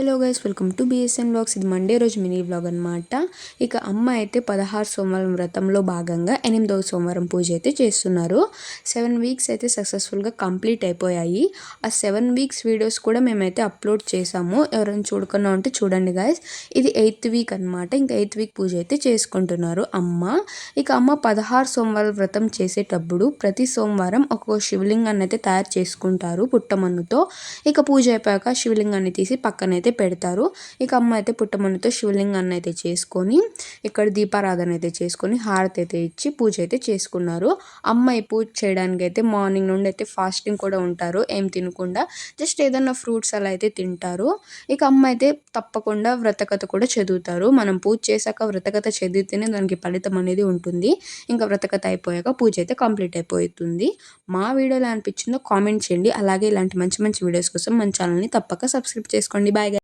Hello guys, welcome to BSN vlogs. ఇది Monday రోజు mini vlog అనమాట. ఇక అమ్మ అయితే 16 సోమవారం వ్రతంలో భాగంగా 8వ సోమవారం పూజ అయితే చేస్తున్నారు. 7 వీక్స్ అయితే సక్సెస్ఫుల్గా కంప్లీట్ అయిపోయాయి. ఆ 7 వీక్స్ వీడియోస్ కూడా మేమైతే అప్లోడ్ చేసాము. ఎవరైనా చూడకుండా ఉంటే చూడండి గైస్. ఇది 8th వీక్ అనమాట. ఇంకా 8th వీక్ పూజ అయితే చేసుకుంటున్నారు అమ్మ. ఇక అమ్మ 16 సోమవారం వ్రతం చేసేటప్పుడు ప్రతి సోమవారం ఒక్కొక్క శివలింగాన్ని అయితే తయారు చేసుకుంటారు పుట్టమన్నుతో. ఇక పూజ అయిపోయాక శివలింగాన్ని తీసి పక్కనైతే పెడతారు. ఇక అమ్మ అయితే పుట్టమన్నుతో శివలింగాన్ని అయితే చేసుకొని ఇక్కడ దీపారాధన అయితే చేసుకొని హారతి అయితే ఇచ్చి పూజ అయితే చేసుకున్నారు. అమ్మ ఈ పూజ చేయడానికి అయితే మార్నింగ్ నుండి అయితే ఫాస్టింగ్ కూడా ఉంటారు. ఏం తినకుండా జస్ట్ ఏదన్నా ఫ్రూట్స్ అలా అయితే తింటారు. ఇక అమ్మ అయితే తప్పకుండా వ్రతకథ కూడా చదువుతారు. మనం పూజ చేశాక వ్రతకథ చదివితేనే దానికి ఫలితం అనేది ఉంటుంది. ఇంకా వ్రతకథ అయిపోయాక పూజ అయితే కంప్లీట్ అయిపోతుంది. మా వీడియోలో అనిపించిందో కామెంట్ చేయండి. అలాగే ఇలాంటి మంచి మంచి వీడియోస్ కోసం మన ఛానల్ని తప్పక సబ్స్క్రైబ్ చేసుకోండి. బాయ్.